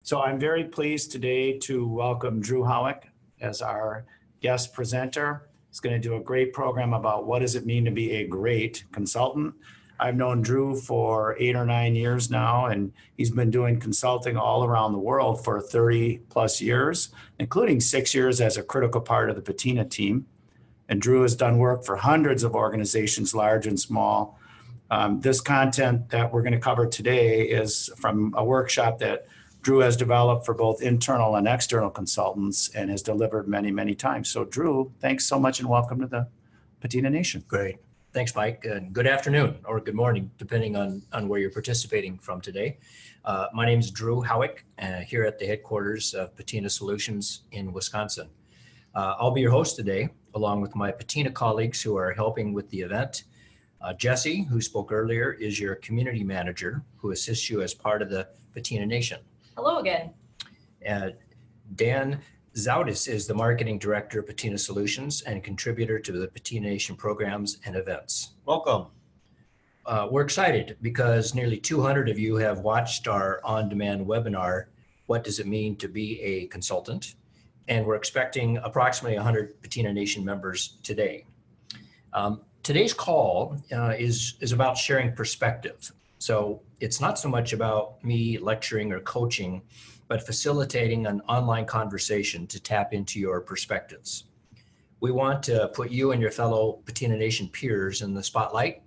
So I'm very pleased today to welcome Drew Howick as our guest presenter. He's going to do a great program about what does it mean to be a great consultant. I've known Drew for 8 or 9 years now, and he's been doing consulting all around the world for 30 plus years, including 6 years as a critical part of the Patina team. And Drew has done work for hundreds of organizations, large and small. This content that we're going to cover today is from a workshop that Drew has developed for both internal and external consultants and has delivered many, many times. So Drew, thanks so much and welcome to the Patina Nation. Great. Thanks, Mike. Good afternoon or good morning, depending on where you're participating from today. My name is Drew Howick, here at the headquarters of Patina Solutions in Wisconsin. I'll be your host today, along with my Patina colleagues who are helping with the event. Jesse, who spoke earlier, is your community manager who assists you as part of the Patina Nation. Hello again. Dan Zaudis is the marketing director of Patina Solutions and contributor to the Patina Nation programs and events. Welcome. We're excited because nearly 200 of you have watched our on-demand webinar, What Does It Mean to Be a Consultant? And we're expecting approximately 100 Patina Nation members today. Today's call is about sharing perspective. So it's not so much about me lecturing or coaching, but facilitating an online conversation to tap into your perspectives. We want to put you and your fellow Patina Nation peers in the spotlight,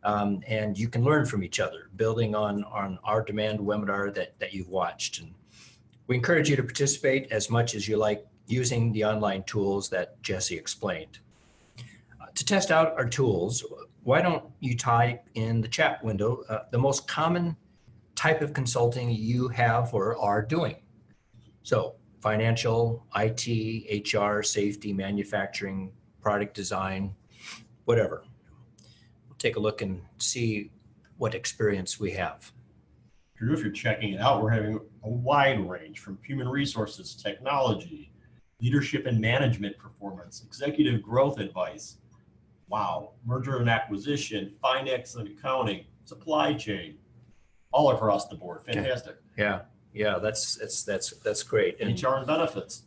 and you can learn from each other, building on our demand webinar that you've watched. And we encourage you to participate as much as you like using the online tools that Jesse explained. To test out our tools, why don't you type in the chat window the most common type of consulting you have or are doing. So financial, IT, HR, safety, manufacturing, product design, whatever. We'll take a look and see what experience we have. Drew, if you're checking it out, we're having a wide range from human resources, technology, leadership and management performance, executive growth advice. Wow, merger and acquisition, finance and accounting, supply chain, all across the board. Fantastic. Yeah, that's great. And HR and benefits.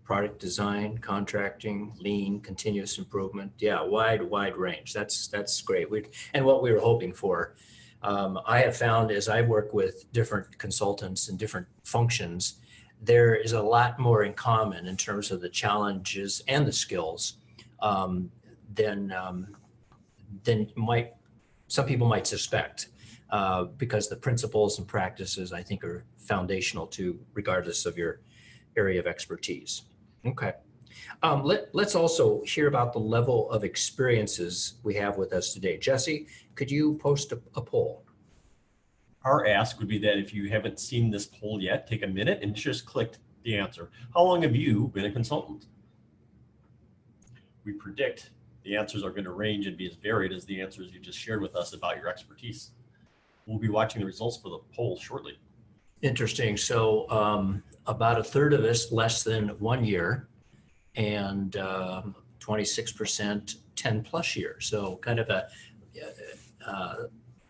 Product design, contracting, lean, continuous improvement. Yeah, wide range. That's great. And what we were hoping for. I have found as I work with different consultants in different functions, there is a lot more in common in terms of the challenges and the skills than some people might suspect, because the principles and practices I think are foundational to regardless of your area of expertise. Okay. Let's also hear about the level of experiences we have with us today. Jesse, could you post a poll? Our ask would be that if you haven't seen this poll yet, take a minute and just click the answer. How long have you been a consultant? We predict the answers are going to range and be as varied as the answers you just shared with us about your expertise. We'll be watching the results for the poll shortly. Interesting. So about a third of us less than 1 year, and 26% 10 plus years. So kind of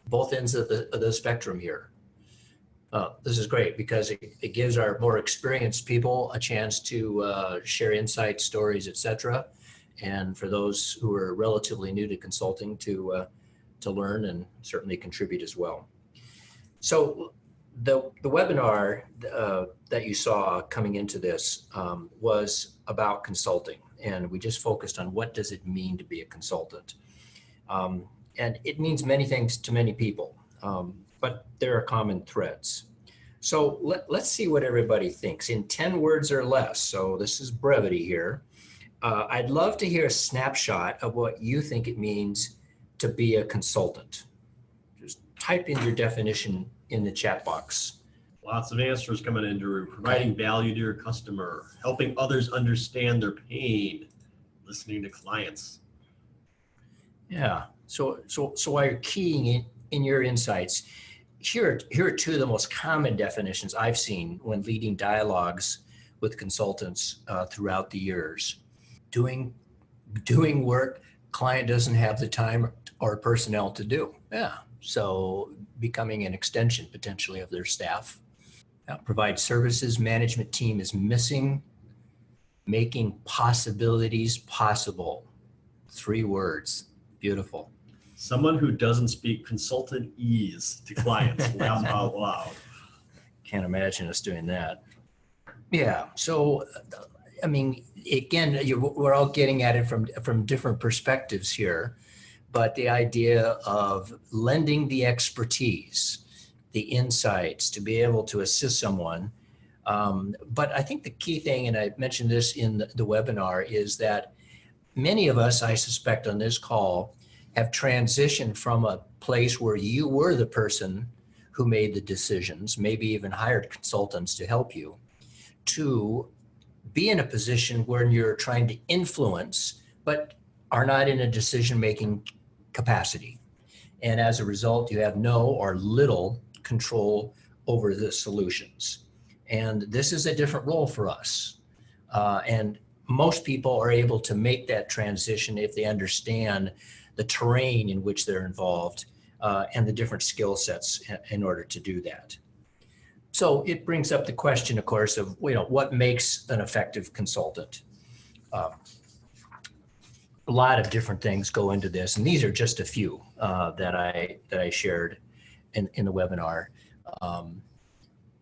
both ends of the spectrum here. This is great because it gives our more experienced people a chance to share insights, stories, etc. And for those who are relatively new to consulting to learn and certainly contribute as well. So the webinar that you saw coming into this was about consulting, and we just focused on what does it mean to be a consultant. And it means many things to many people, but there are common threads. So let's see what everybody thinks in 10 words or less. So this is brevity here. I'd love to hear a snapshot of what you think it means to be a consultant. Just type in your definition in the chat box. Lots of answers coming in, Drew. Providing value to your customer, helping others understand their pain, listening to clients. Yeah. So while you're keying in your insights, here are two of the most common definitions I've seen when leading dialogues with consultants throughout the years. Doing work client doesn't have the time or personnel to do. Yeah, So becoming an extension potentially of their staff. Provide services management team is missing. Making possibilities possible. 3 words. Beautiful. Someone who doesn't speak consultantese to clients. Laugh out loud. Can't imagine us doing that. Yeah. So, I mean, again, we're all getting at it from different perspectives here, but the idea of lending the expertise, the insights to be able to assist someone. But I think the key thing, and I mentioned this in the webinar, is that many of us, I suspect on this call, have transitioned from a place where you were the person who made the decisions, maybe even hired consultants to help you, to be in a position where you're trying to influence, but are not in a decision-making capacity. And as a result, you have no or little control over the solutions. And this is a different role for us. And most people are able to make that transition if they understand the terrain in which they're involved and the different skill sets in order to do that. So it brings up the question, of course, of what makes an effective consultant. A lot of different things go into this, and these are just a few that I shared in the webinar.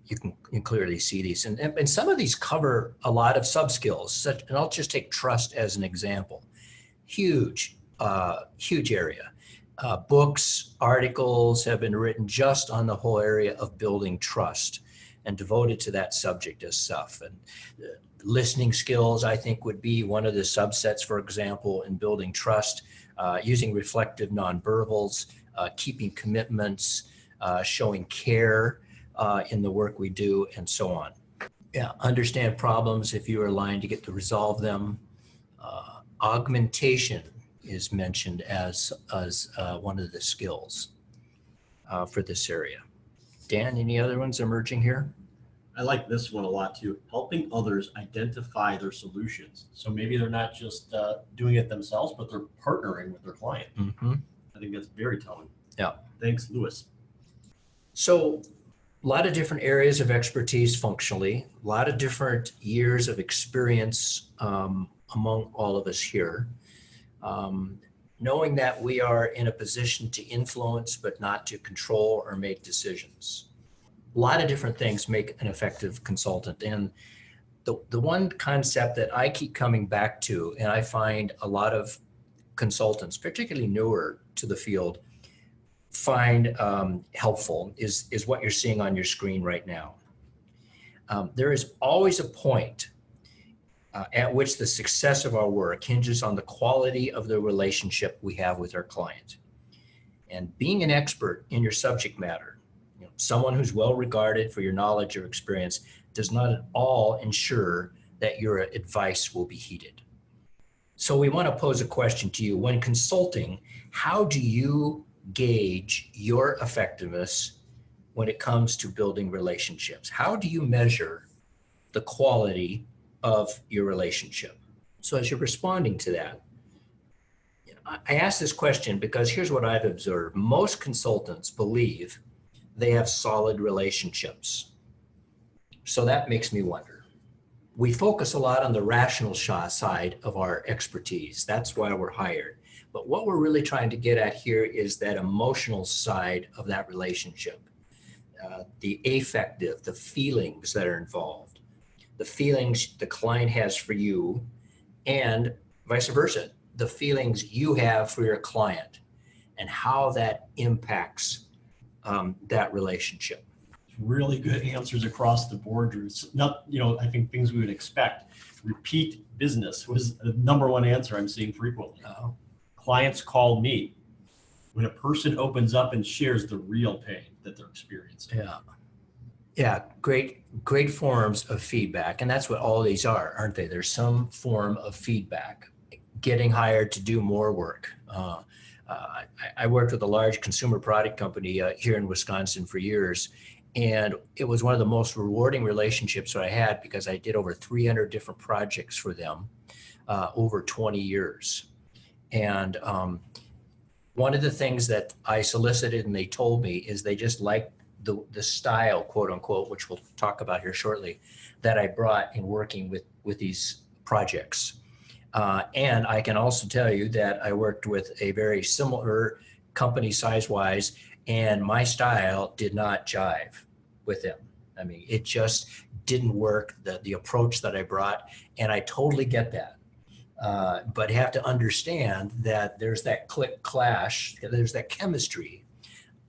You can clearly see these, and some of these cover a lot of sub-skills. And I'll just take trust as an example. Huge area. Books, articles have been written just on the whole area of building trust and devoted to that subject as stuff. And listening skills, I think, would be one of the subsets, for example, in building trust, using reflective nonverbals, keeping commitments, showing care in the work we do, and so on. Yeah, understand problems if you are aligned to get to resolve them. Augmentation is mentioned as one of the skills for this area. Dan, any other ones emerging here? I like this one a lot too. Helping others identify their solutions. So maybe they're not just doing it themselves, but they're partnering with their client. Mm-hmm. I think that's very telling. Yeah. Thanks, Lewis. So a lot of different areas of expertise functionally, a lot of different years of experience among all of us here. Knowing that we are in a position to influence, but not to control or make decisions. A lot of different things make an effective consultant. And the one concept that I keep coming back to, and I find a lot of consultants, particularly newer to the field, find helpful is what you're seeing on your screen right now. There is always a point at which the success of our work hinges on the quality of the relationship we have with our client. And being an expert in your subject matter, someone who's well regarded for your knowledge or experience, does not at all ensure that your advice will be heeded. So we want to pose a question to you. When consulting, how do you gauge your effectiveness when it comes to building relationships? How do you measure the quality of your relationship? So as you're responding to that, I ask this question because here's what I've observed. Most consultants believe they have solid relationships. So that makes me wonder. We focus a lot on the rational side of our expertise. That's why we're hired. But what we're really trying to get at here is that emotional side of that relationship, the affective, the feelings that are involved, the feelings the client has for you, and vice versa, the feelings you have for your client, and how that impacts that relationship. Really good answers across the board, Drew. It's not, I think things we would expect. Repeat business was the number one answer I'm seeing frequently. Clients call me when a person opens up and shares the real pain that they're experiencing. Yeah, great forms of feedback. And that's what all these are, aren't they? There's some form of feedback. Getting hired to do more work. I worked with a large consumer product company here in Wisconsin for years. And it was one of the most rewarding relationships that I had because I did over 300 different projects for them over 20 years. And one of the things that I solicited and they told me is they just liked the style, quote unquote, which we'll talk about here shortly, that I brought in working with these projects. And I can also tell you that I worked with a very similar company size-wise, and my style did not jive with them. I mean, it just didn't work, the approach that I brought, and I totally get that. But you have to understand that there's that click clash, there's that chemistry,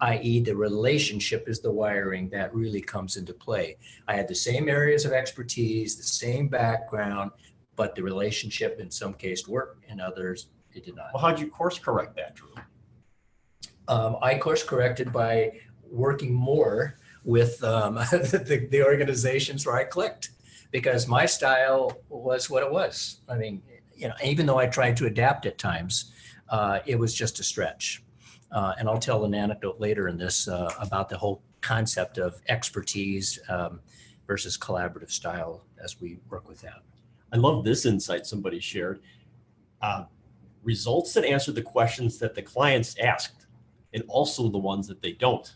i.e. the relationship is the wiring that really comes into play. I had the same areas of expertise, the same background, but the relationship in some cases worked, in others it did not. Well, how'd you course correct that, Drew? I course corrected by working more with the organizations where I clicked, because my style was what it was. I mean, you know, even though I tried to adapt at times, it was just a stretch. And I'll tell an anecdote later in this about the whole concept of expertise versus collaborative style as we work with that. I love this insight somebody shared. Results that answer the questions that the clients asked, and also the ones that they don't.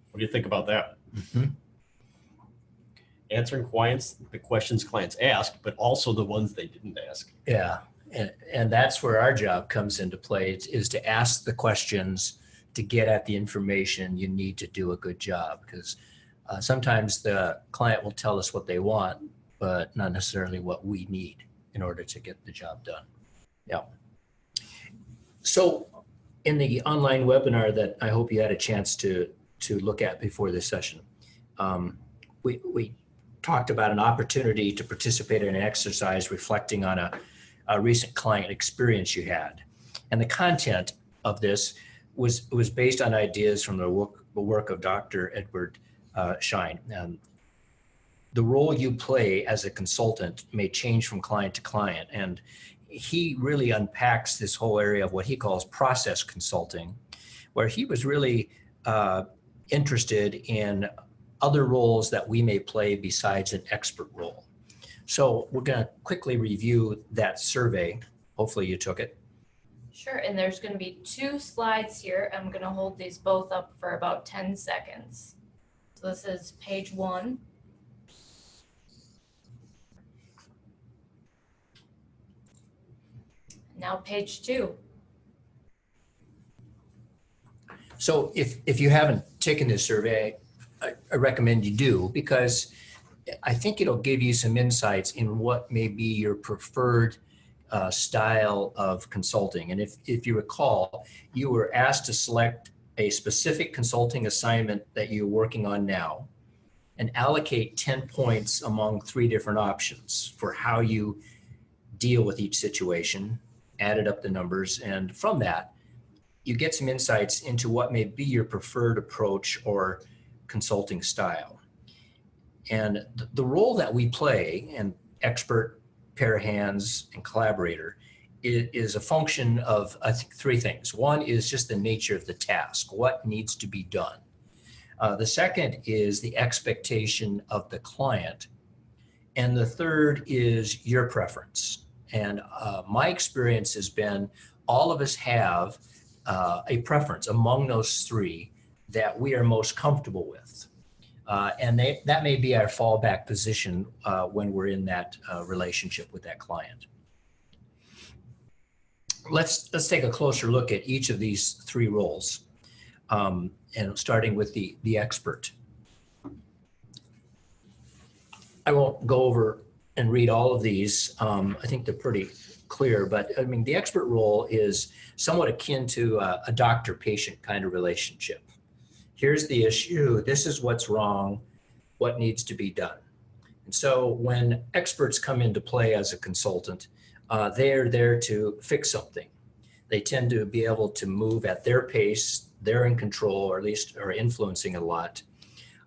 What do you think about that? Mm-hmm. Answering the questions clients asked, but also the ones they didn't ask. Yeah, and that's where our job comes into play, is to ask the questions to get at the information you need to do a good job. Because sometimes the client will tell us what they want, but not necessarily what we need in order to get the job done. Yeah. So in the online webinar that I hope you had a chance to look at before this session, we talked about an opportunity to participate in an exercise reflecting on a recent client experience you had. And the content of this was based on ideas from the work of Dr. Edward Schein. The role you play as a consultant may change from client to client. And he really unpacks this whole area of what he calls process consulting, where he was really interested in other roles that we may play besides an expert role. So we're going to quickly review that survey. Hopefully you took it. Sure, and there's going to be 2 slides here. I'm going to hold these both up for about 10 seconds. So this is page 1. Now page 2. So if you haven't taken this survey, I recommend you do, because I think it'll give you some insights in what may be your preferred style of consulting. And if you recall, you were asked to select a specific consulting assignment that you're working on now and allocate 10 points among 3 different options for how you deal with each situation, added up the numbers, and from that, you get some insights into what may be your preferred approach or consulting style. And the role that we play, and expert, pair of hands, and collaborator, is a function of, I think, 3 things. One is just the nature of the task, what needs to be done. The second is the expectation of the client. And the third is your preference. And my experience has been all of us have a preference among those 3 that we are most comfortable with. And that may be our fallback position when we're in that relationship with that client. Let's take a closer look at each of these 3 roles, and starting with the expert. I won't go over and read all of these. I think they're pretty clear, but I mean, the expert role is somewhat akin to a doctor-patient kind of relationship. Here's the issue, this is what's wrong, what needs to be done. And so when experts come into play as a consultant, they're there to fix something. They tend to be able to move at their pace, they're in control, or at least are influencing a lot.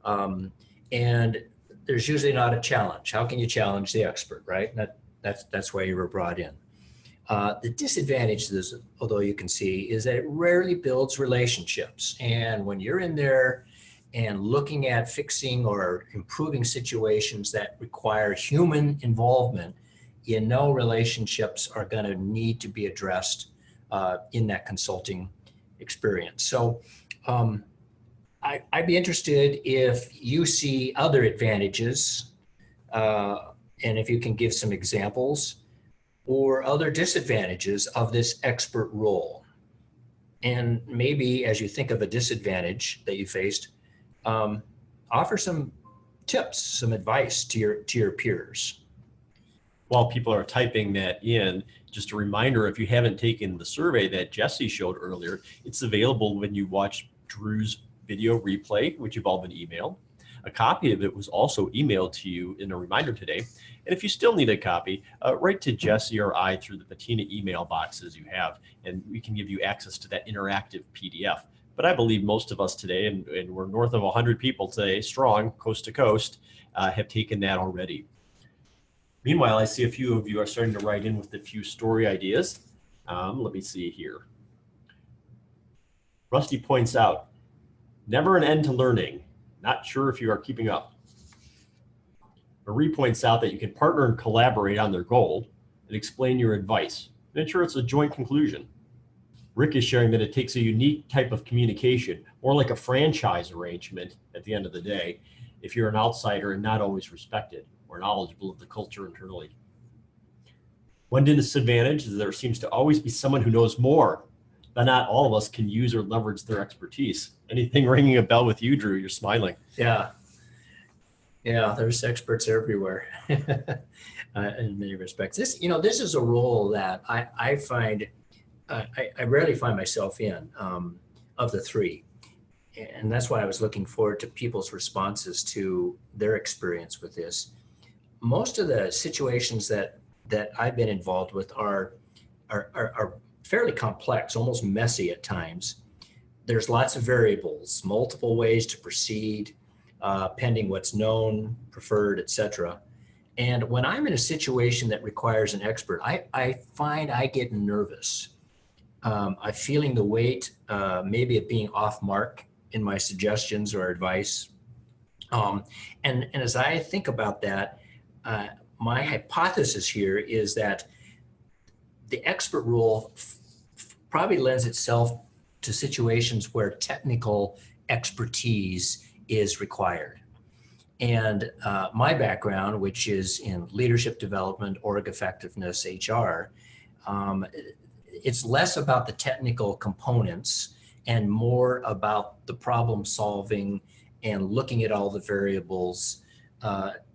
And there's usually not a challenge. How can you challenge the expert, right? That's why you were brought in. The disadvantage to this, although you can see, is that it rarely builds relationships. And when you're in there and looking at fixing or improving situations that require human involvement, you know relationships are going to need to be addressed in that consulting experience. So I'd be interested if you see other advantages, and if you can give some examples, or other disadvantages of this expert role. And maybe as you think of a disadvantage that you faced, offer some tips, some advice to your peers. While people are typing that in, just a reminder, if you haven't taken the survey that Jesse showed earlier, it's available when you watch Drew's video replay, which you've all been emailed. A copy of it was also emailed to you in a reminder today. And if you still need a copy, write to Jesse or I through the Patina email boxes you have, and we can give you access to that interactive PDF. But I believe most of us today, and we're north of 100 people today, strong, coast to coast, have taken that already. Meanwhile, I see a few of you are starting to write in with a few story ideas. Let me see here. Rusty points out, never an end to learning. Not sure if you are keeping up. Marie points out that you can partner and collaborate on their goal and explain your advice and ensure it's a joint conclusion. Rick is sharing that it takes a unique type of communication, more like a franchise arrangement at the end of the day, if you're an outsider and not always respected or knowledgeable of the culture internally. One disadvantage is there seems to always be someone who knows more, but not all of us can use or leverage their expertise. Anything ringing a bell with you, Drew? You're smiling. Yeah, there's experts everywhere in many respects. This is a role that I find, I rarely find myself in, of the three. And that's why I was looking forward to people's responses to their experience with this. Most of the situations that I've been involved with are fairly complex, almost messy at times. There's lots of variables, multiple ways to proceed, pending what's known, preferred, etc. And when I'm in a situation that requires an expert, I find I get nervous. I'm feeling the weight, maybe of being off mark in my suggestions or advice. And as I think about that, my hypothesis here is that the expert role probably lends itself to situations where technical expertise is required. And my background, which is in leadership development, org effectiveness, HR, it's less about the technical components and more about the problem solving and looking at all the variables,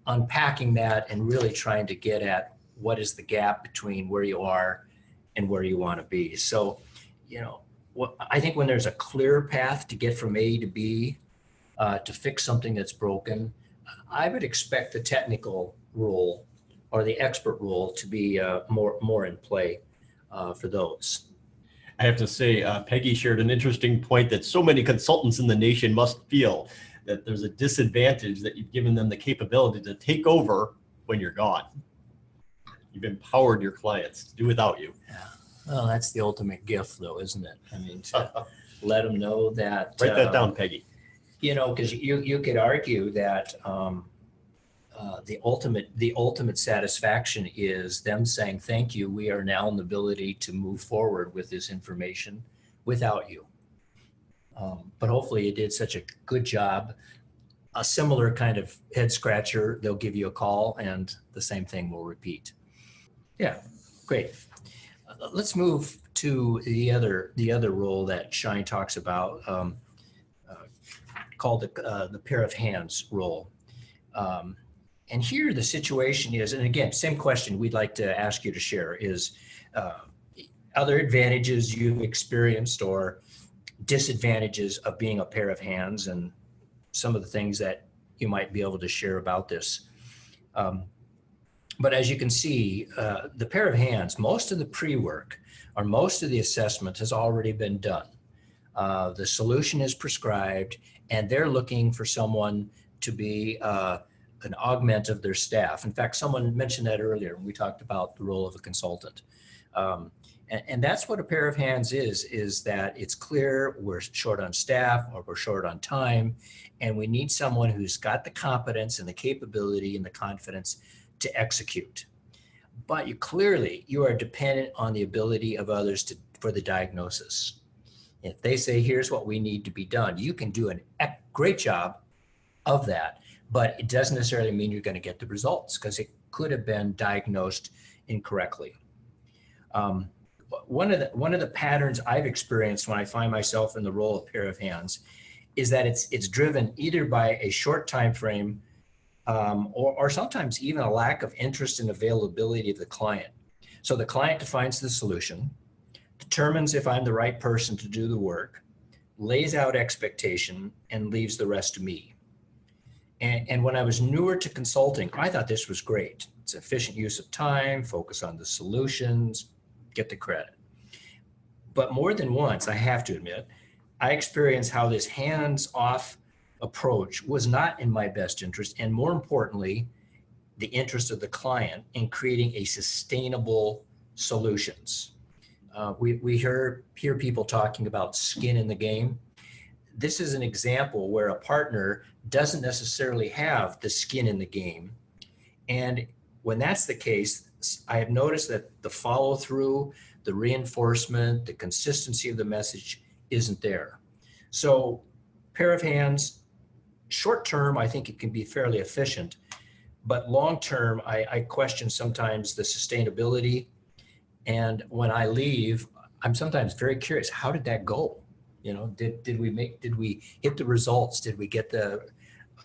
unpacking that and really trying to get at what is the gap between where you are and where you want to be. So, I think when there's a clear path to get from A to B, to fix something that's broken, I would expect the technical role or the expert role to be more in play for those. I have to say, Peggy shared an interesting point that so many consultants in the nation must feel, that there's a disadvantage that you've given them the capability to take over when you're gone. You've empowered your clients to do without you. Yeah. Well, that's the ultimate gift, though, isn't it? I mean, to let them know that. Write that down, Peggy. Because you could argue that the ultimate satisfaction is them saying, thank you, we are now in the ability to move forward with this information without you. But hopefully you did such a good job. A similar kind of head scratcher, they'll give you a call and the same thing will repeat. Yeah, great. Let's move to the other role that Shine talks about, called the pair of hands role. And here the situation is, and again, same question we'd like to ask you to share is other advantages you've experienced or disadvantages of being a pair of hands and some of the things that you might be able to share about this. But as you can see, the pair of hands, most of the pre-work or most of the assessment has already been done. The solution is prescribed and they're looking for someone to be an augment of their staff. In fact, someone mentioned that earlier when we talked about the role of a consultant. And that's what a pair of hands is that it's clear we're short on staff or we're short on time, and we need someone who's got the competence and the capability and the confidence to execute. But you are dependent on the ability of others for the diagnosis. If they say, here's what we need to be done, you can do a great job of that, but it doesn't necessarily mean you're going to get the results because it could have been diagnosed incorrectly. One of the patterns I've experienced when I find myself in the role of pair of hands is that it's driven either by a short time frame or sometimes even a lack of interest and availability of the client. So the client defines the solution, determines if I'm the right person to do the work, lays out expectation, and leaves the rest to me. And when I was newer to consulting, I thought this was great. It's efficient use of time, focus on the solutions, get the credit. But more than once, I have to admit, I experienced how this hands-off approach was not in my best interest, and more importantly, the interest of the client in creating a sustainable solutions. We hear people talking about skin in the game. This is an example where a partner doesn't necessarily have the skin in the game. And when that's the case, I have noticed that the follow through, the reinforcement, the consistency of the message isn't there. So pair of hands, short term, I think it can be fairly efficient, but long term, I question sometimes the sustainability. And when I leave, I'm sometimes very curious, how did that go? You know, did we hit the results? Did we get the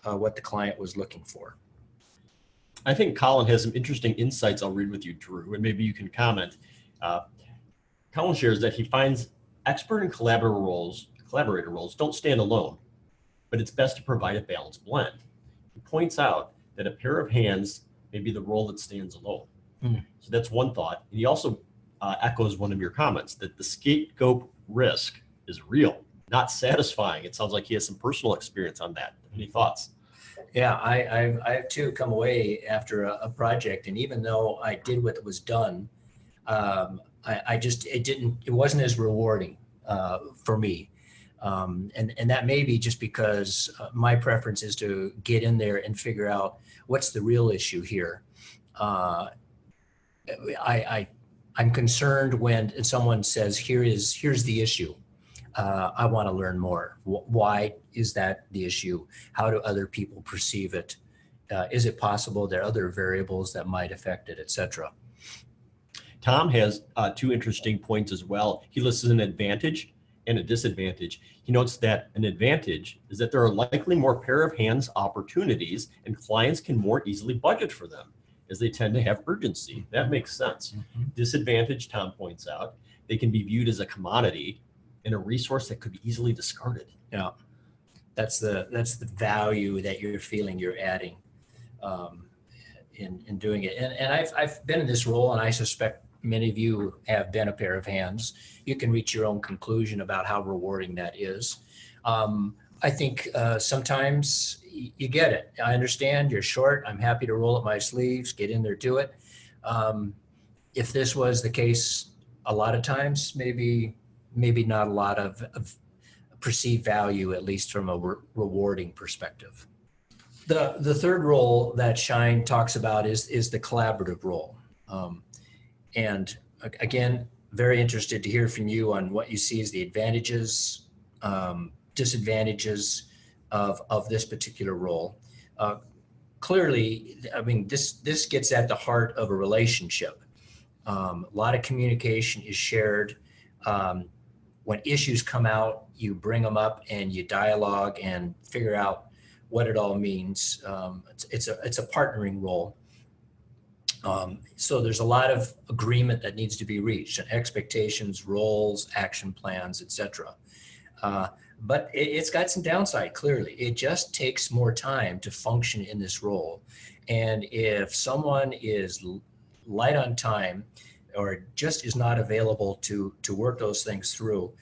what the client was looking for? I think Colin has some interesting insights I'll read with you, Drew, and maybe you can comment. Colin shares that he finds expert and collaborator roles don't stand alone, but it's best to provide a balanced blend. He points out that a pair of hands may be the role that stands alone. So that's one thought. And he also echoes one of your comments that the scapegoat risk is real, not satisfying. It sounds like he has some personal experience on that. Any thoughts? Yeah, I've too come away after a project, and even though I did what was done, it wasn't as rewarding for me. And that may be just because my preference is to get in there and figure out what's the real issue here. I'm concerned when someone says, here's the issue. I want to learn more. Why is that the issue? How do other people perceive it? Is it possible there are other variables that might affect it, et cetera? Tom has two interesting points as well. He lists an advantage and a disadvantage. He notes that an advantage is that there are likely more pair of hands opportunities and clients can more easily budget for them as they tend to have urgency. That makes sense. Disadvantage, Tom points out, they can be viewed as a commodity and a resource that could be easily discarded. Yeah, that's the value that you're feeling you're adding in doing it. And I've been in this role, and I suspect many of you have been a pair of hands. You can reach your own conclusion about how rewarding that is. I think sometimes you get it. I understand you're short. I'm happy to roll up my sleeves, get in there, do it. If this was the case a lot of times, maybe not a lot of perceived value, at least from a rewarding perspective. The third role that Shine talks about is the collaborative role. And again, very interested to hear from you on what you see as the advantages, disadvantages of this particular role. Clearly, I mean, this gets at the heart of a relationship. A lot of communication is shared. When issues come out, you bring them up and you dialogue and figure out what it all means. It's a partnering role. So there's a lot of agreement that needs to be reached, and expectations, roles, action plans, etc. But it's got some downside, clearly. It just takes more time to function in this role. And if someone is light on time or just is not available to work those things through,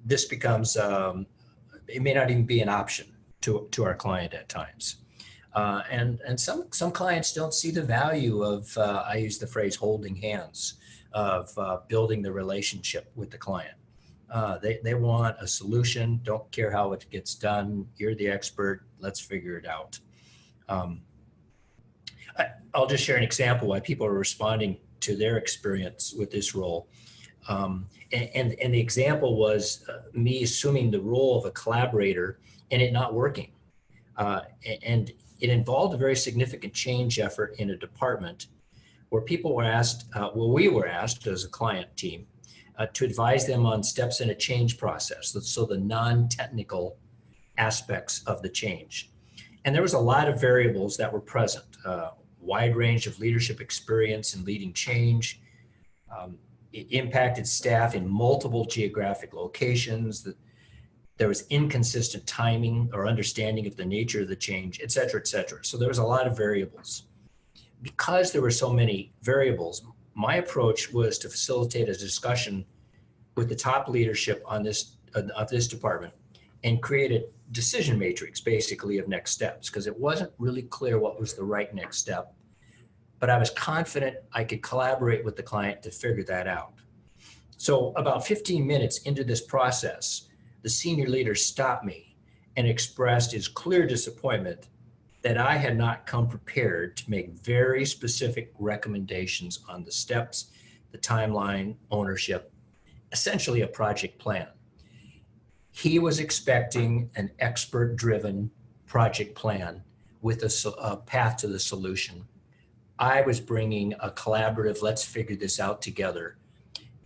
this becomes, it may not even be an option to our client at times. And some clients don't see the value of, I use the phrase holding hands, of building the relationship with the client. They want a solution, don't care how it gets done. You're the expert, let's figure it out. I'll just share an example why people are responding to their experience with this role. And the example was me assuming the role of a collaborator and it not working. And it involved a very significant change effort in a department where people were asked, we were asked as a client team to advise them on steps in a change process. So the non-technical aspects of the change. And there was a lot of variables that were present, wide range of leadership experience in leading change. It impacted staff in multiple geographic locations. There was inconsistent timing or understanding of the nature of the change, et cetera, et cetera. So there was a lot of variables. Because there were so many variables, my approach was to facilitate a discussion with the top leadership on this of this department and create a decision matrix, basically, of next steps, because it wasn't really clear what was the right next step. But I was confident I could collaborate with the client to figure that out. So about 15 minutes into this process, the senior leader stopped me and expressed his clear disappointment that I had not come prepared to make very specific recommendations on the steps, the timeline, ownership, essentially a project plan. He was expecting an expert-driven project plan with a path to the solution. I was bringing a collaborative, let's figure this out together.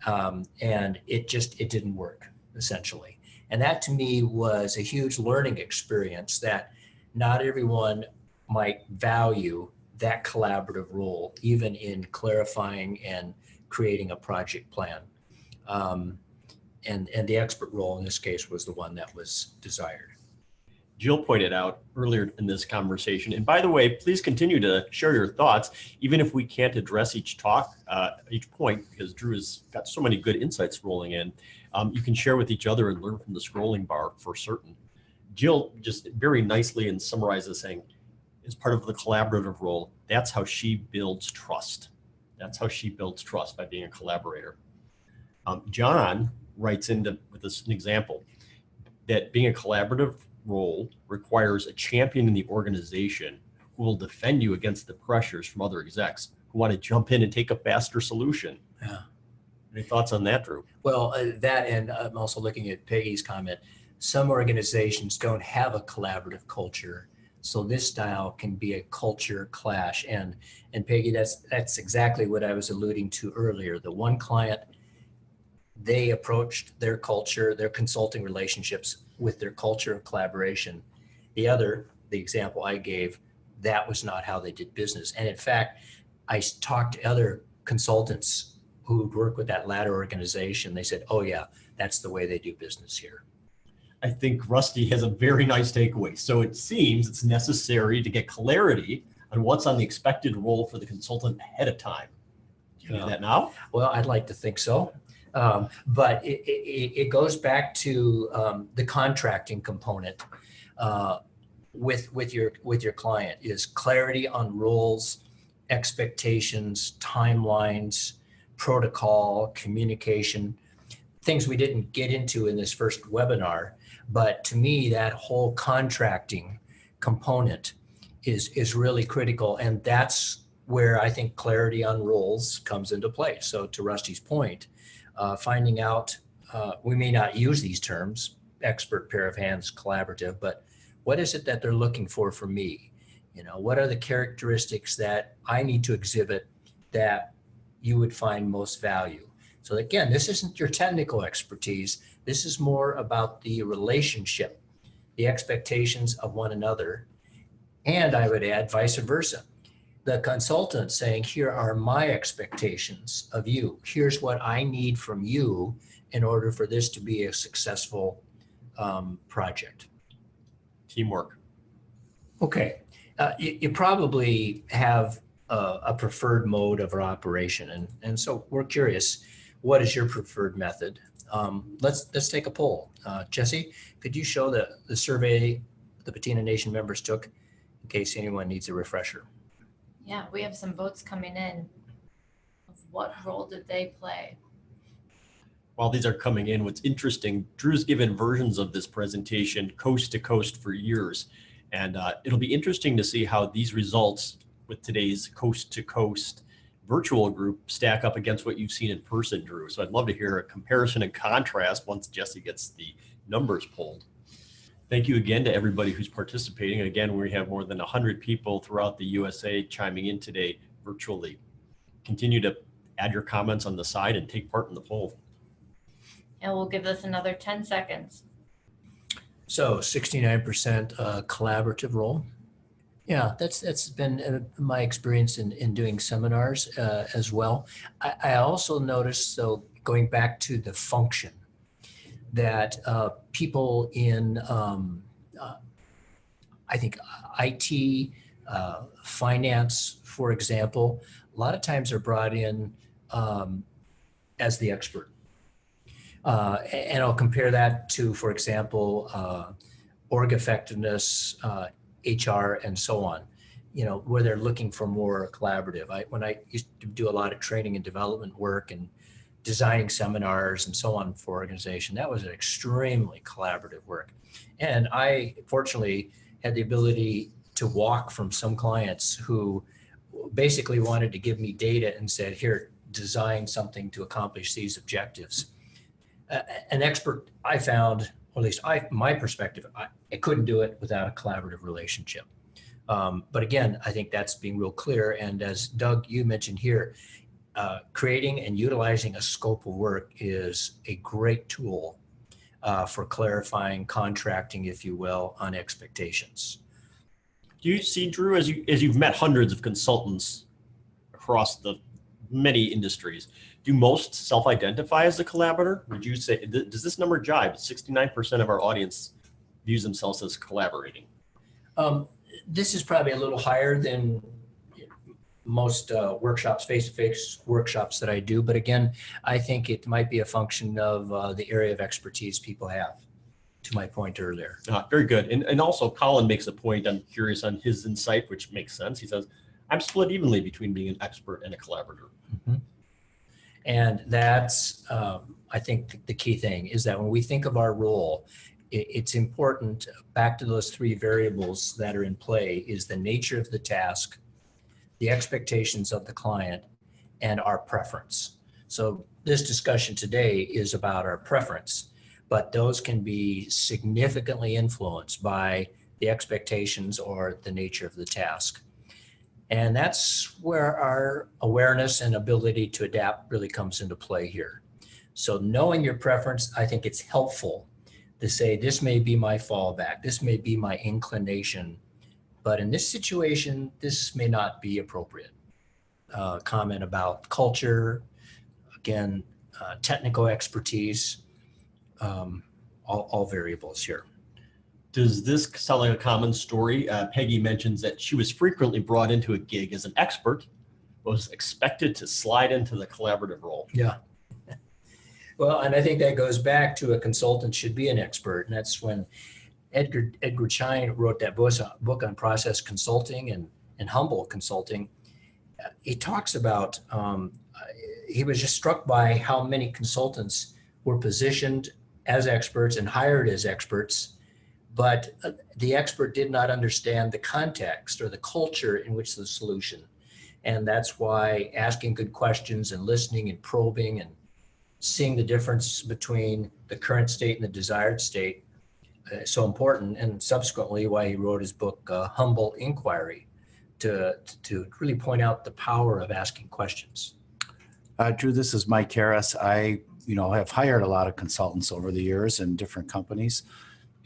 And it didn't work, essentially. And that to me was a huge learning experience that not everyone might value that collaborative role, even in clarifying and creating a project plan. And the expert role in this case was the one that was desired. Jill pointed out earlier in this conversation, and by the way, please continue to share your thoughts, even if we can't address each point, because Drew has got so many good insights rolling in. You can share with each other and learn from the scrolling bar for certain. Jill just very nicely and summarizes saying, as part of the collaborative role, that's how she builds trust. That's how she builds trust, by being a collaborator. John writes with this an example that being a collaborative role requires a champion in the organization who will defend you against the pressures from other execs who want to jump in and take a faster solution. Yeah. Any thoughts on that, Drew? Well, that, and I'm also looking at Peggy's comment. Some organizations don't have a collaborative culture, so this style can be a culture clash. And Peggy, that's exactly what I was alluding to earlier. The one client, they approached their culture, their consulting relationships with their culture of collaboration. The other, the example I gave, that was not how they did business. And in fact, I talked to other consultants who would work with that latter organization. They said, oh yeah, that's the way they do business here. I think Rusty has a very nice takeaway. So it seems it's necessary to get clarity on what's on the expected role for the consultant ahead of time. Do you do that now? Well, I'd like to think so. But it goes back to the contracting component with your client is clarity on roles, expectations, timelines, protocol, communication, things we didn't get into in this first webinar. But to me, that whole contracting component is really critical. And that's where I think clarity on roles comes into play. So to Rusty's point, finding out, we may not use these terms, expert, pair of hands, collaborative, but what is it that they're looking for from me? You know, what are the characteristics that I need to exhibit that you would find most value? So again, this isn't your technical expertise. This is more about the relationship, the expectations of one another. And I would add vice versa. The consultant saying, here are my expectations of you. Here's what I need from you in order for this to be a successful project. Teamwork. Okay. You probably have a preferred mode of operation. And so we're curious, what is your preferred method? Let's take a poll. Jesse, could you show the survey the Patina Nation members took in case anyone needs a refresher? Yeah, we have some votes coming in of what role did they play. While these are coming in, what's interesting, Drew's given versions of this presentation coast to coast for years. And it'll be interesting to see how these results with today's coast to coast virtual group stack up against what you've seen in person, Drew? So I'd love to hear a comparison and contrast once Jesse gets the numbers pulled. Thank you again to everybody who's participating. Again, we have more than 100 people throughout the USA chiming in today virtually. Continue to add your comments on the side and take part in the poll. And we'll give this another 10 seconds. So 69% collaborative role. Yeah, that's been my experience in doing seminars as well. I also noticed, so going back to the function, that people in, I think, IT, finance, for example, a lot of times are brought in as the expert. And I'll compare that to, for example, org effectiveness, HR, and so on, where they're looking for more collaborative. When I used to do a lot of training and development work and designing seminars and so on for organization, that was an extremely collaborative work. And I fortunately had the ability to walk from some clients who basically wanted to give me data and said, here, design something to accomplish these objectives. An expert I found, or at least my perspective, I couldn't do it without a collaborative relationship. But again, I think that's being real clear. And as Doug, you mentioned here, creating and utilizing a scope of work is a great tool for clarifying contracting, if you will, on expectations. Do you see, Drew, as you've met hundreds of consultants across the many industries, do most self-identify as a collaborator? Would you say, does this number jibe? 69% of our audience views themselves as collaborating. This is probably a little higher than most workshops, face-to-face workshops that I do. But again, I think it might be a function of the area of expertise people have, to my point earlier. Very good. And also Colin makes a point, I'm curious on his insight, which makes sense. He says, I'm split evenly between being an expert and a collaborator. Mm-hmm. And that's, I think, the key thing is that when we think of our role, it's important, back to those three variables that are in play, is the nature of the task, the expectations of the client, and our preference. So this discussion today is about our preference, but those can be significantly influenced by the expectations or the nature of the task. And that's where our awareness and ability to adapt really comes into play here. So knowing your preference, I think it's helpful to say, this may be my fallback, this may be my inclination, but in this situation, this may not be appropriate. Comment about culture, again, technical expertise, all variables here. Does this sound like a common story? Peggy mentions that she was frequently brought into a gig as an expert, but was expected to slide into the collaborative role. Yeah. Well, and I think that goes back to a consultant should be an expert. And that's when Edgar Schein wrote that book on process consulting and humble consulting. He talks about, he was just struck by how many consultants were positioned as experts and hired as experts, but the expert did not understand the context or the culture in which the solution. And that's why asking good questions and listening and probing and seeing the difference between the current state and the desired state is so important. And subsequently why he wrote his book, Humble Inquiry, to really point out the power of asking questions. Drew, this is Mike Harris. I have hired a lot of consultants over the years in different companies.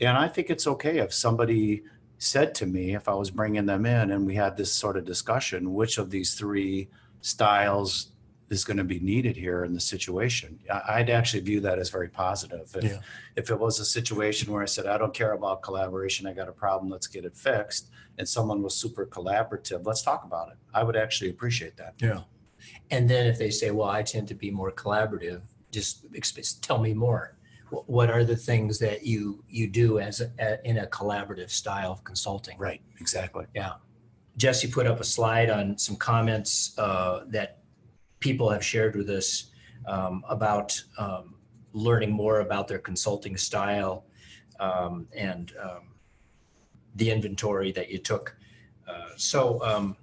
And I think it's okay if somebody said to me, if I was bringing them in and we had this sort of discussion, which of these three styles is going to be needed here in the situation. I'd actually view that as very positive. If it was a situation where I said, I don't care about collaboration, I got a problem, let's get it fixed, and someone was super collaborative, let's talk about it. I would actually appreciate that. Yeah. And then if they say, well, I tend to be more collaborative, just tell me more. What are the things that you do in a collaborative style of consulting? Right, exactly. Yeah. Jesse put up a slide on some comments that people have shared with us about learning more about their consulting style and the inventory that you took. So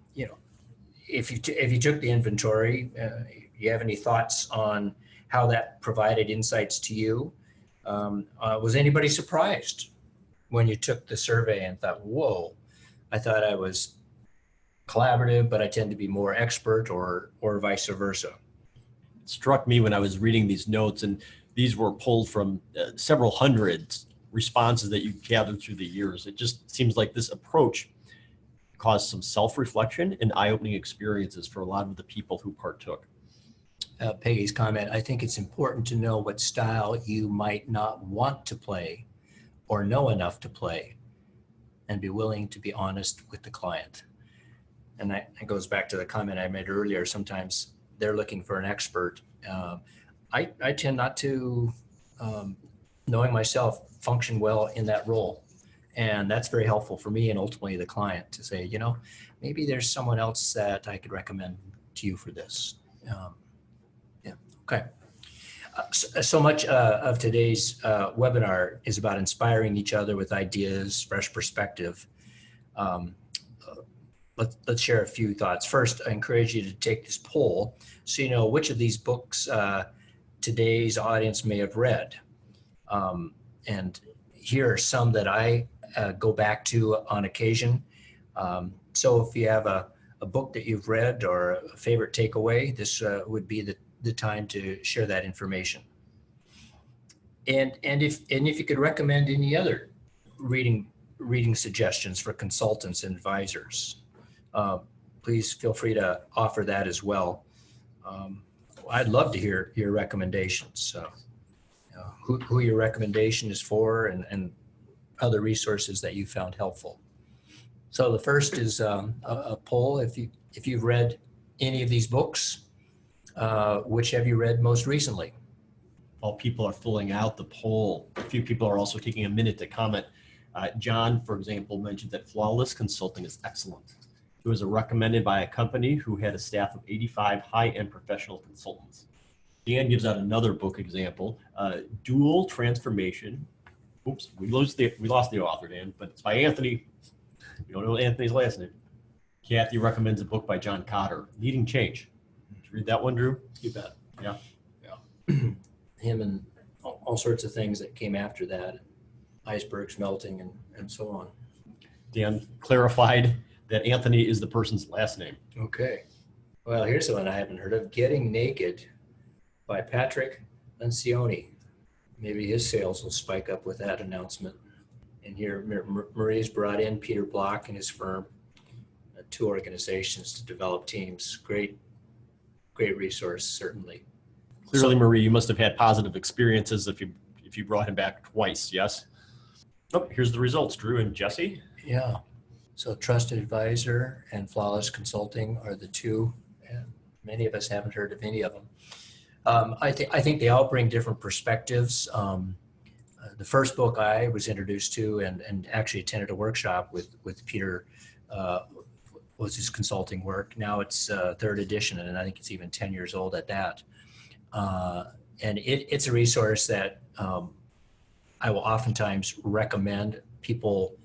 if you took the inventory, you have any thoughts on how that provided insights to you? Was anybody surprised when you took the survey and thought, whoa, I thought I was collaborative, but I tend to be more expert, or vice versa? It struck me when I was reading these notes, and these were pulled from several hundred responses that you gathered through the years. It just seems like this approach caused some self-reflection and eye-opening experiences for a lot of the people who partook. Peggy's comment, I think it's important to know what style you might not want to play or know enough to play, and be willing to be honest with the client. And that goes back to the comment I made earlier. Sometimes they're looking for an expert. I tend not to, knowing myself, function well in that role. And that's very helpful for me and ultimately the client to say, maybe there's someone else that I could recommend to you for this. Okay. So much of today's webinar is about inspiring each other with ideas, fresh perspective. Let's share a few thoughts. First, I encourage you to take this poll so you know which of these books today's audience may have read. And here are some that I go back to on occasion. So if you have a book that you've read or a favorite takeaway, this would be the time to share that information. And if you could recommend any other reading suggestions for consultants and advisors, please feel free to offer that as well. I'd love to hear your recommendations. Who your recommendation is for, and other resources that you found helpful. So the first is a poll. If you've read any of these books, which have you read most recently? While people are filling out the poll, a few people are also taking a minute to comment. John, for example, mentioned that Flawless Consulting is excellent. It was recommended by a company who had a staff of 85 high-end professional consultants. Dan gives out another book example, Dual Transformation. Oops, we lost the author, Dan, but it's by Anthony. We don't know Anthony's last name. Kathy recommends a book by John Cotter, Leading Change. Did you read that one, Drew? You bet. Yeah. Him and all sorts of things that came after that, icebergs melting and so on. Dan clarified that Anthony is the person's last name. Okay. Well, here's one I haven't heard of, Getting Naked by Patrick Lencioni. Maybe his sales will spike up with that announcement. And here, Marie's brought in Peter Block and his firm, 2 organizations to develop teams. Great resource, certainly. Clearly, Marie, you must have had positive experiences if you brought him back twice, yes? Oh, here's the results, Drew and Jesse. Yeah. So Trusted Advisor and Flawless Consulting are the 2. And many of us haven't heard of any of them. I think they all bring different perspectives. The first book I was introduced to and actually attended a workshop with Peter was his consulting work. Now it's 3rd edition, and I think it's even 10 years old at that. And it's a resource that I will oftentimes recommend people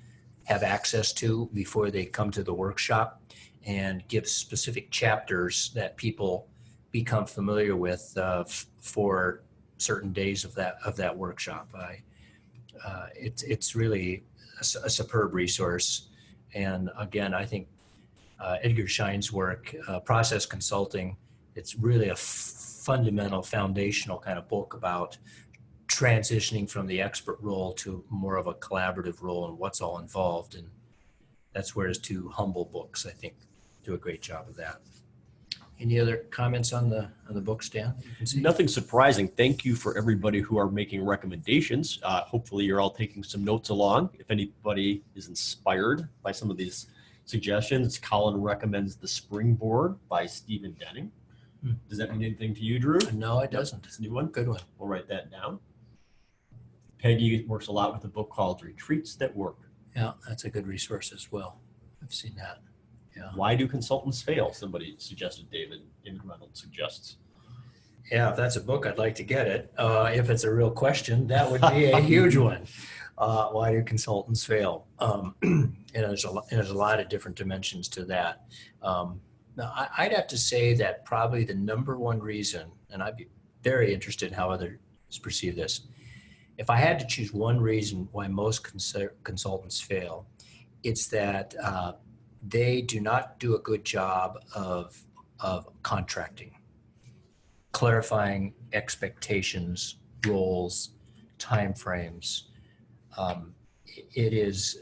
have access to before they come to the workshop, and give specific chapters that people become familiar with for certain days of that workshop. It's really a superb resource. And again, I think Edgar Schein's work, Process Consulting, it's really a fundamental, foundational kind of book about transitioning from the expert role to more of a collaborative role and what's all involved. And that's where his 2 humble books, I think, do a great job of that. Any other comments on the books, Dan? Nothing surprising. Thank you for everybody who are making recommendations. Hopefully you're all taking some notes along. If anybody is inspired by some of these suggestions, Colin recommends The Springboard by Stephen Denning. Does that mean anything to you, Drew? No, it doesn't. It's a new one. Good one. We'll write that down. Peggy works a lot with a book called Retreats That Work. Yeah, that's a good resource as well. I've seen that. Yeah. Why do consultants fail? Somebody suggested, David Reynolds suggests. Yeah, if that's a book, I'd like to get it. If it's a real question, that would be a huge one. Why do consultants fail? And there's a lot of different dimensions to that. Now, I'd have to say that probably the number one reason, and I'd be very interested in how others perceive this. If I had to choose one reason why most consultants fail, it's that they do not do a good job of contracting, clarifying expectations, roles, timeframes. It is,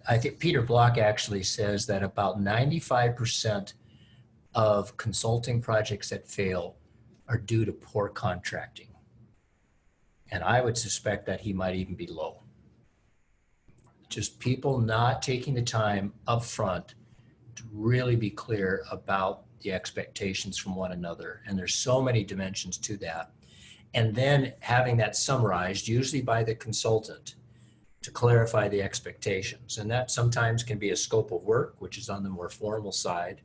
I think Peter Block actually says that about 95% of consulting projects that fail are due to poor contracting. And I would suspect that he might even be low. Just people not taking the time up front to really be clear about the expectations from one another. And there's so many dimensions to that. And then having that summarized, usually by the consultant, to clarify the expectations. And that sometimes can be a scope of work, which is on the more formal side,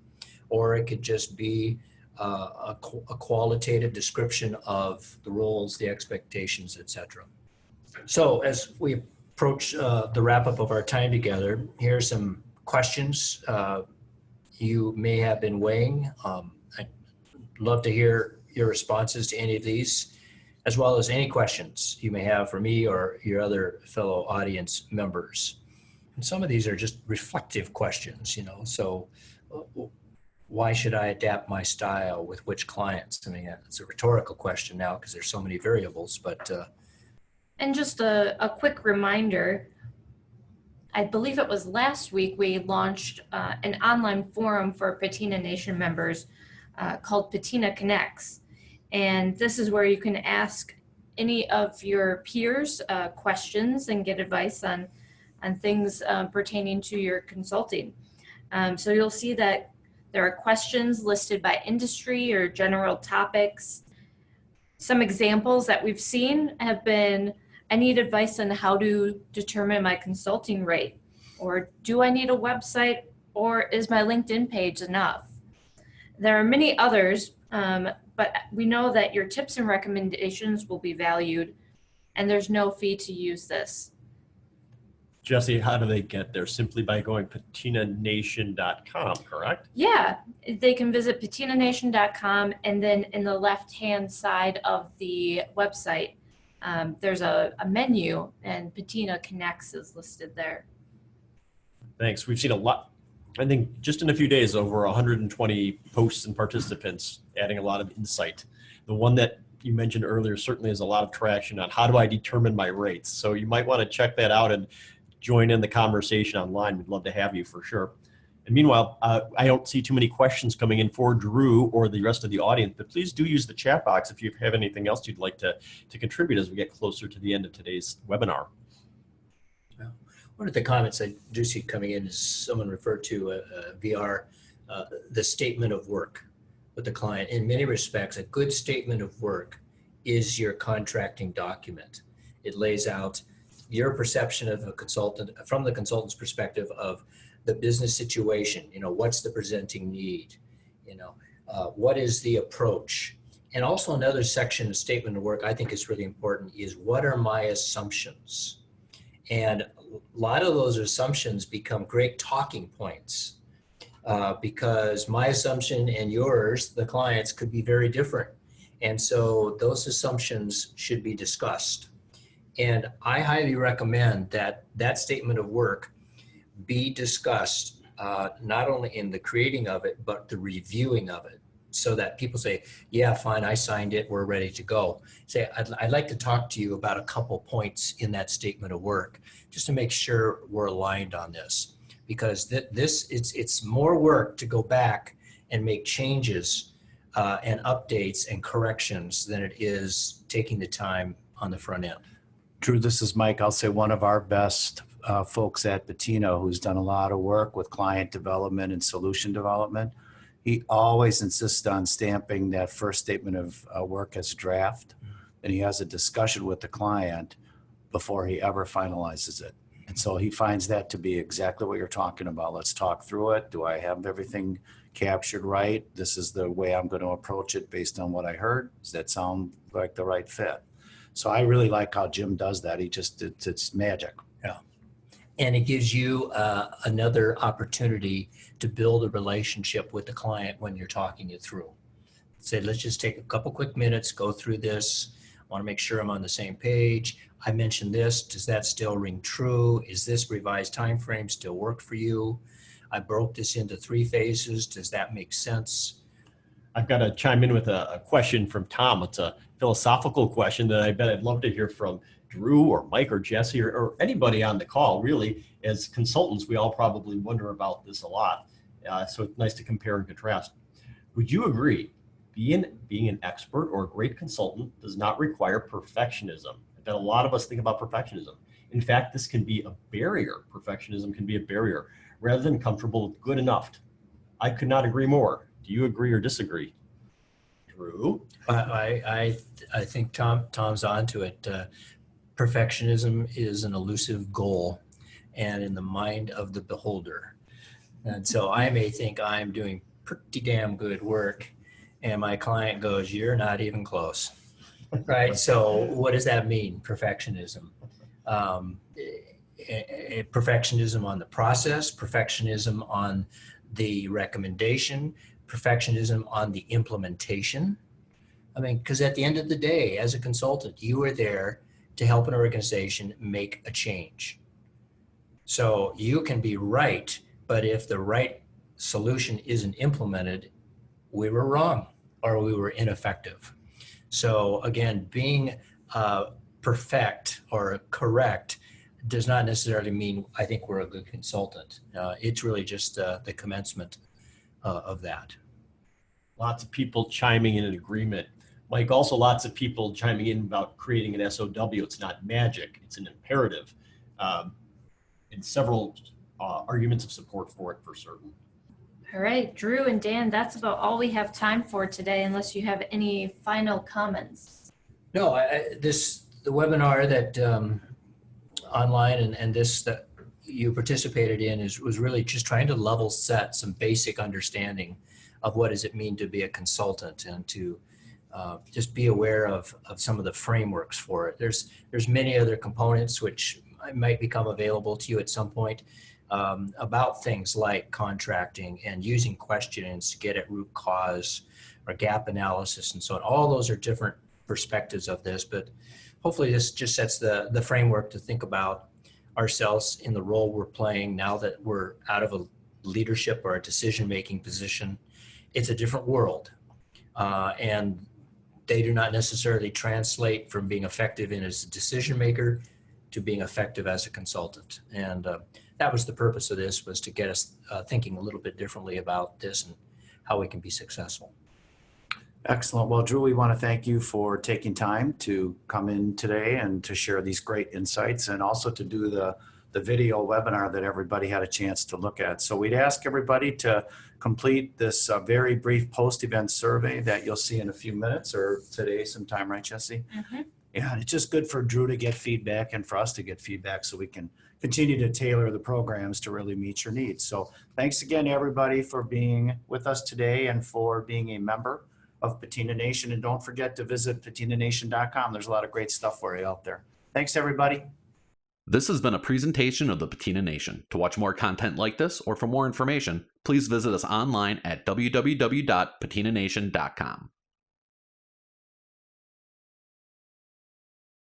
or it could just be a qualitative description of the roles, the expectations, etc. So as we approach the wrap up of our time together, here are some questions you may have been weighing. I'd love to hear your responses to any of these, as well as any questions you may have for me or your other fellow audience members. And some of these are just reflective questions, so why should I adapt my style with which clients? I mean, it's a rhetorical question now because there's so many variables, but. And just a quick reminder, I believe it was last week, we launched an online forum for Patina Nation members called Patina Connects. And this is where you can ask any of your peers questions and get advice on things pertaining to your consulting. So you'll see that there are questions listed by industry or general topics. Some examples that we've seen have been, I need advice on how to determine my consulting rate, or do I need a website, or is my LinkedIn page enough? There are many others, but we know that your tips and recommendations will be valued, and there's no fee to use this. Jesse, how do they get there? Simply by going patinanation.com, correct? Yeah, they can visit patinanation.com, and then in the left-hand side of the website, there's a menu, and Patina Connects is listed there. Thanks. We've seen a lot. I think just in a few days, over 120 posts and participants adding a lot of insight. The one that you mentioned earlier certainly has a lot of traction on how do I determine my rates. So you might want to check that out and join in the conversation online. We'd love to have you for sure. And meanwhile, I don't see too many questions coming in for Drew or the rest of the audience, but please do use the chat box if you have anything else you'd like to contribute as we get closer to the end of today's webinar. One of the comments I do see coming in is someone referred to VR, the statement of work with the client. In many respects, a good statement of work is your contracting document. It lays out your perception of a consultant, from the consultant's perspective of the business situation, what's the presenting need, what is the approach? And also another section of statement of work I think is really important is what are my assumptions? And a lot of those assumptions become great talking points because my assumption and yours, the clients, could be very different. And so those assumptions should be discussed. And I highly recommend that that statement of work be discussed not only in the creating of it, but the reviewing of it, so that people say, yeah, fine, I signed it, we're ready to go. Say, I'd like to talk to you about a couple points in that statement of work, just to make sure we're aligned on this. Because it's more work to go back and make changes and updates and corrections than it is taking the time on the front end. Drew, this is Mike. I'll say one of our best folks at Patina, who's done a lot of work with client development and solution development. He always insists on stamping that first statement of work as a draft, and he has a discussion with the client before he ever finalizes it. And so he finds that to be exactly what you're talking about. Let's talk through it. Do I have everything captured right? This is the way I'm going to approach it based on what I heard. Does that sound like the right fit? So I really like how Jim does that. It's magic. Yeah. And it gives you another opportunity to build a relationship with the client when you're talking it through. Say, let's just take a couple quick minutes, go through this. I want to make sure I'm on the same page. I mentioned this. Does that still ring true? Is this revised time frame still work for you? I broke this into 3 phases. Does that make sense? I've got to chime in with a question from Tom. It's a philosophical question that I bet I'd love to hear from Drew or Mike or Jesse or anybody on the call. Really, as consultants, we all probably wonder about this a lot. So it's nice to compare and contrast. Would you agree being an expert or a great consultant does not require perfectionism? I bet a lot of us think about perfectionism. In fact, this can be a barrier. Perfectionism can be a barrier rather than comfortable with good enough. I could not agree more. Do you agree or disagree? Drew? I think Tom's onto it. Perfectionism is an elusive goal and in the mind of the beholder. And so I may think I'm doing pretty damn good work and my client goes, you're not even close. Right? So what does that mean, perfectionism? Perfectionism on the process, perfectionism on the recommendation, perfectionism on the implementation. I mean, because at the end of the day, as a consultant, you are there to help an organization make a change. So you can be right, but if the right solution isn't implemented, we were wrong or we were ineffective. So again, being perfect or correct does not necessarily mean I think we're a good consultant. It's really just the commencement of that. Lots of people chiming in agreement. Mike, also lots of people chiming in about creating an SOW. It's not magic, it's an imperative. And several arguments of support for it for certain. All right, Drew and Dan, that's about all we have time for today, unless you have any final comments. No, the webinar that online and this that you participated in was really just trying to level set some basic understanding of what does it mean to be a consultant and to just be aware of some of the frameworks for it. There's many other components which might become available to you at some point about things like contracting and using questions to get at root cause or gap analysis and so on. All those are different perspectives of this, but hopefully this just sets the framework to think about ourselves in the role we're playing now that we're out of a leadership or a decision-making position. It's a different world. And they do not necessarily translate from being effective as a decision maker to being effective as a consultant. And that was the purpose of this, was to get us thinking a little bit differently about this and how we can be successful. Excellent. Well, Drew, we want to thank you for taking time to come in today and to share these great insights and also to do the video webinar that everybody had a chance to look at. So we'd ask everybody to complete this very brief post-event survey that you'll see in a few minutes or today sometime, right, Jesse? Mm-hmm. Yeah, and it's just good for Drew to get feedback and for us to get feedback so we can continue to tailor the programs to really meet your needs. So thanks again, everybody, for being with us today and for being a member of Patina Nation. And don't forget to visit patinanation.com. There's a lot of great stuff for you out there. Thanks, everybody. This has been a presentation of the Patina Nation. To watch more content like this or for more information, please visit us online at www.patinanation.com.